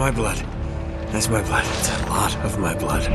my blood. That's my blood. It's a lot of my blood.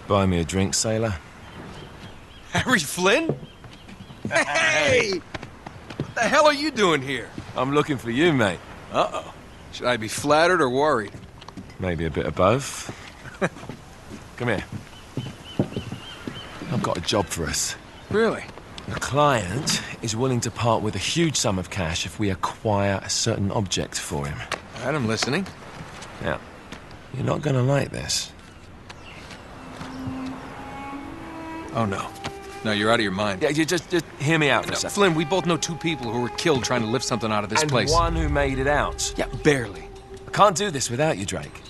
Buy me a drink, sailor. Harry Flynn? Hey! What the hell are you doing here? I'm looking for you, mate. Uh-oh. Should I be flattered or worried? Maybe a bit of both. Come here. I've got a job for us. Really? The client is willing to part with a huge sum of cash if we acquire a certain object for him. All right, I'm listening. Now, you're not gonna like this. Oh, no. No, you're out of your mind. Yeah, you just hear me out for a No, second. Flynn, we both know two people who were killed trying to lift something out of this And place. one who made it out. Yeah, barely. I can't do this without you, Drake.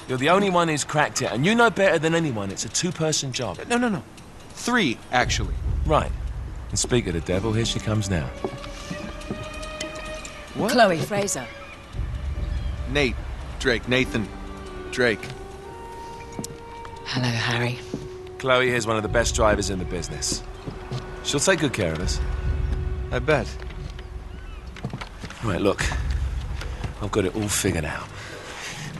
You're the only one who's cracked it, and you know better than anyone it's a two-person job. No. 3, actually. Right. And speak of the devil, here she comes now. What? Chloe Fraser. Nate. Drake. Nathan. Drake. Hello, Harry. Chloe here's one of the best drivers in the business. She'll take good care of us. I bet. Right, look. I've got it all figured out.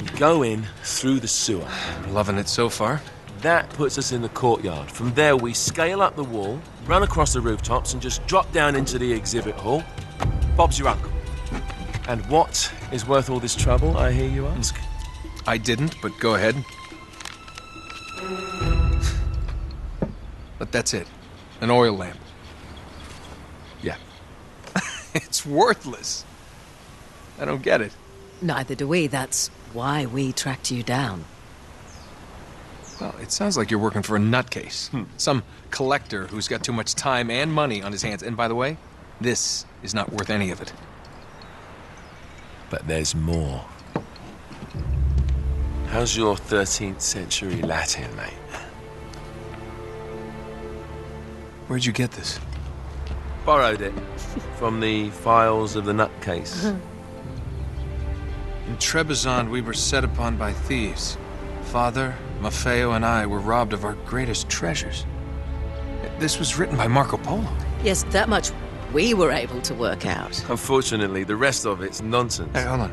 We go in through the sewer. Loving it so far. That puts us in the courtyard. From there, we scale up the wall, run across the rooftops, and just drop down into the exhibit hall. Bob's your uncle. And what is worth all this trouble, I hear you ask? I didn't, but go ahead. But that's it. An oil lamp. Yeah. It's worthless. I don't get it. Neither do we. That's why we tracked you down. Well, it sounds like you're working for a nutcase. Some collector who's got too much time and money on his hands. And by the way, this is not worth any of it. But there's more. How's your 13th century Latin, mate? Where'd you get this? Borrowed it from the files of the nutcase. In Trebizond, we were set upon by thieves. Father, Maffeo, and I were robbed of our greatest treasures. This was written by Marco Polo. Yes, that much we were able to work out. Unfortunately, the rest of it's nonsense. Hey, hold on.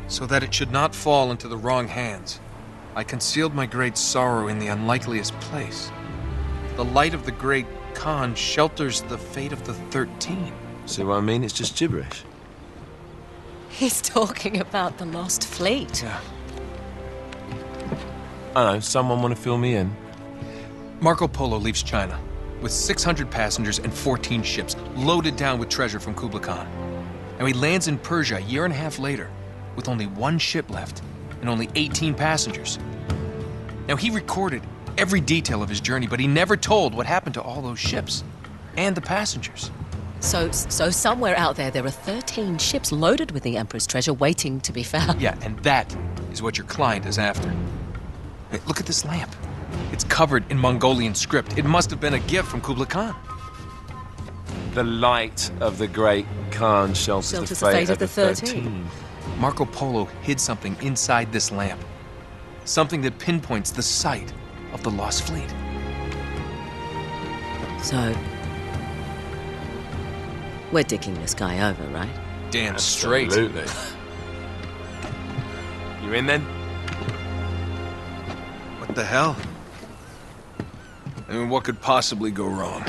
So that it should not fall into the wrong hands, I concealed my great sorrow in the unlikeliest place. The light of the great Khan shelters the fate of the 13. See what I mean? It's just gibberish. He's talking about the lost fleet. Yeah. I know, someone want to fill me in? Marco Polo leaves China with 600 passengers and 14 ships loaded down with treasure from Kublai Khan. And he lands in Persia a year and a half later with only one ship left and only 18 passengers. Now, he recorded every detail of his journey, but he never told what happened to all those ships and the passengers. So somewhere out there are 13 ships loaded with the Emperor's treasure waiting to be found. Yeah, and that is what your client is after. Hey, look at this lamp. It's covered in Mongolian script. It must have been a gift from Kublai Khan. The light of the great Khan shelters the fate of the 13. Marco Polo hid something inside this lamp. Something that pinpoints the site of the lost fleet. So, we're dicking this guy over, right? Damn straight. Absolutely. You in then? What the hell? I mean, what could possibly go wrong?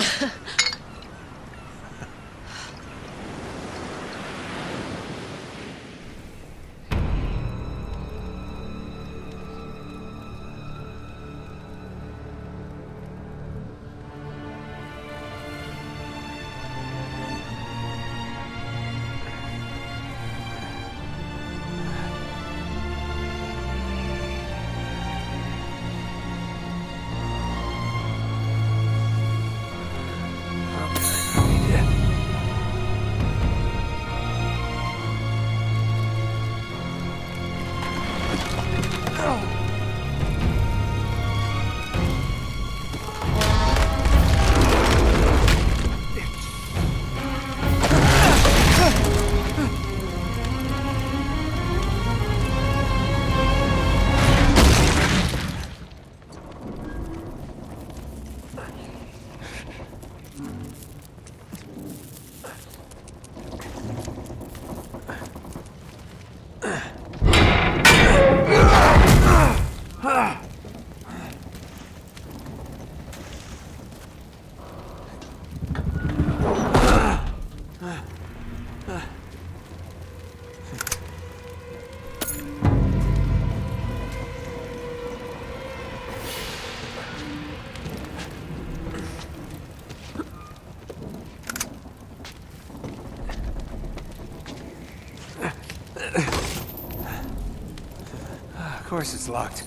Of course it's locked.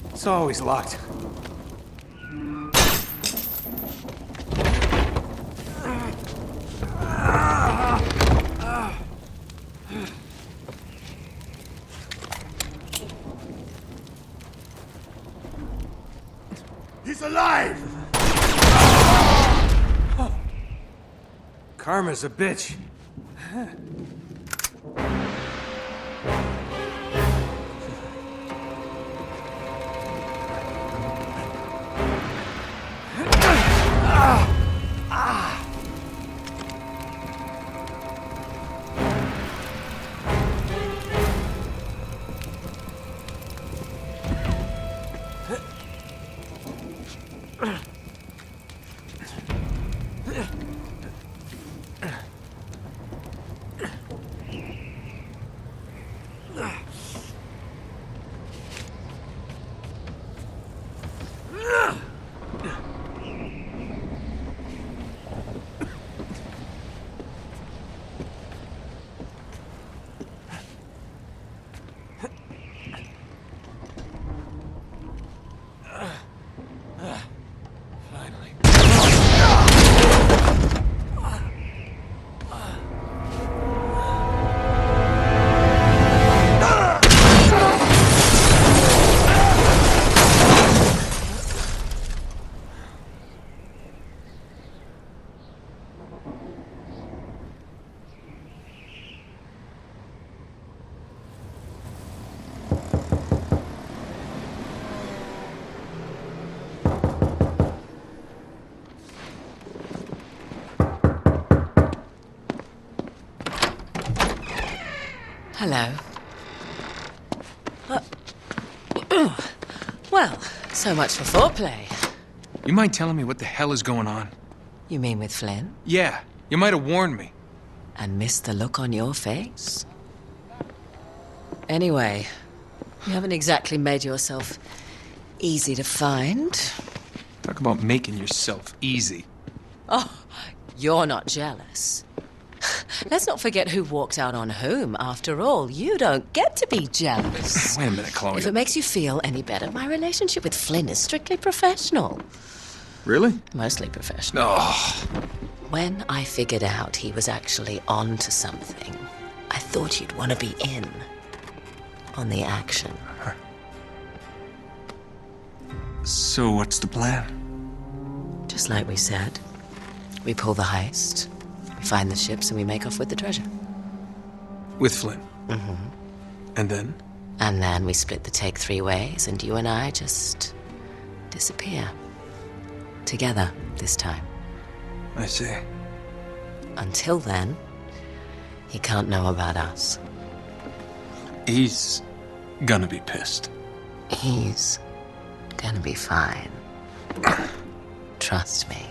It's always locked. Karma's a bitch. Hello. Well, so much for foreplay. You mind telling me what the hell is going on? You mean with Flynn? Yeah, you might have warned me. And missed the look on your face? Anyway, you haven't exactly made yourself easy to find. Talk about making yourself easy. Oh, you're not jealous. Let's not forget who walked out on whom. After all, you don't get to be jealous. Wait a minute, Chloe. If it makes you feel any better, my relationship with Flynn is strictly professional. Really? Mostly professional. Oh. When I figured out he was actually on to something, I thought you'd want to be in on the action. So what's the plan? Just like we said. We pull the heist, we find the ships, and we make off with the treasure. With Flynn? Mm-hmm. And then? And then we split the take 3 ways, and you and I just disappear. Together, this time. I see. Until then, he can't know about us. He's gonna be pissed. He's gonna be fine. Trust me.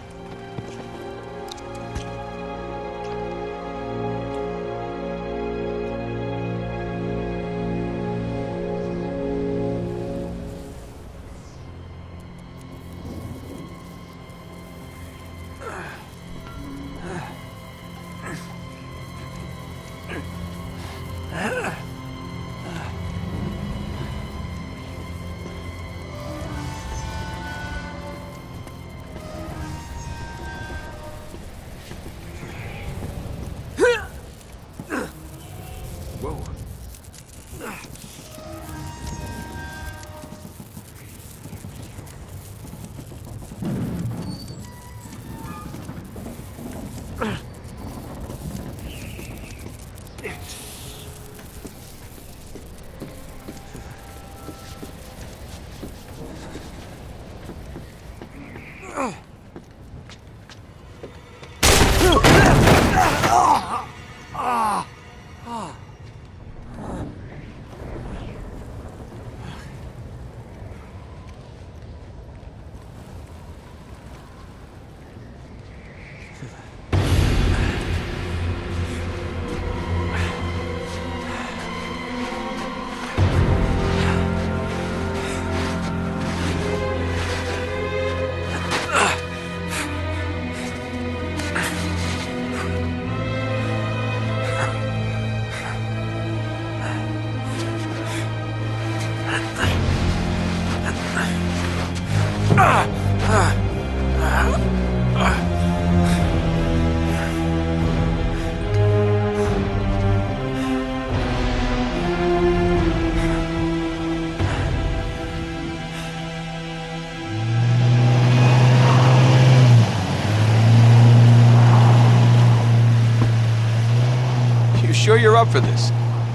sure you're up for this?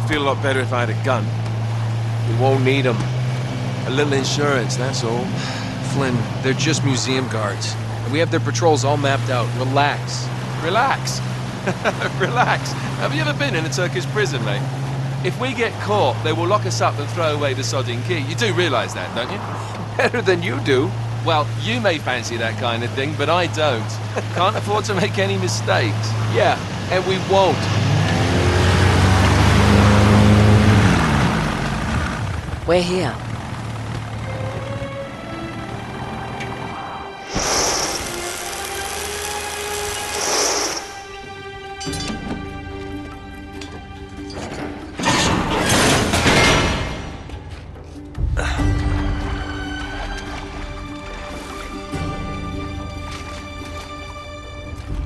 Feel a lot better if I had a gun. We won't need them. A little insurance, that's all. Flynn, they're just museum guards. And we have their patrols all mapped out. Relax. Relax. Relax. Have you ever been in a Turkish prison, mate? If we get caught, they will lock us up and throw away the sodding key. You do realise that, don't you? Better than you do. Well, you may fancy that kind of thing, but I don't. Can't afford to make any mistakes. Yeah, and we won't. We're here.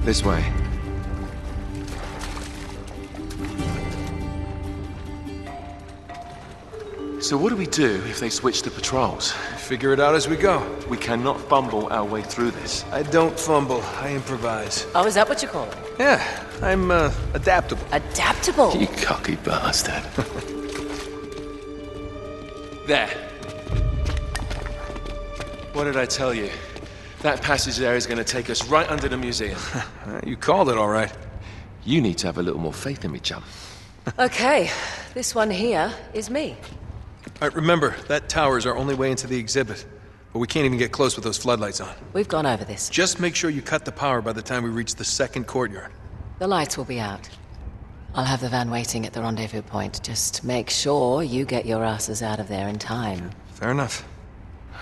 This way. So what do we do if they switch to patrols? Figure it out as we go. We cannot fumble our way through this. I don't fumble, I improvise. Oh, is that what you call it? Yeah, I'm, adaptable. Adaptable. You cocky bastard. There. What did I tell you? That passage there is going to take us right under the museum. You called it all right. You need to have a little more faith in me, chum. Okay, this one here is me. All right, remember, that tower is our only way into the exhibit. But we can't even get close with those floodlights on. We've gone over this. Just make sure you cut the power by the time we reach the second courtyard. The lights will be out. I'll have the van waiting at the rendezvous point. Just make sure you get your asses out of there in time. Fair enough.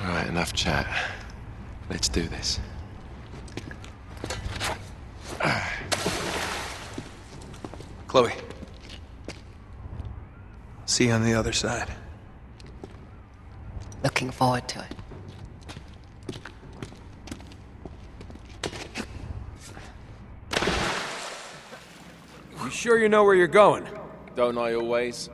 All right, enough chat. Let's do this. Chloe. See you on the other side. Looking forward to it. You sure you know where you're going? Don't I always?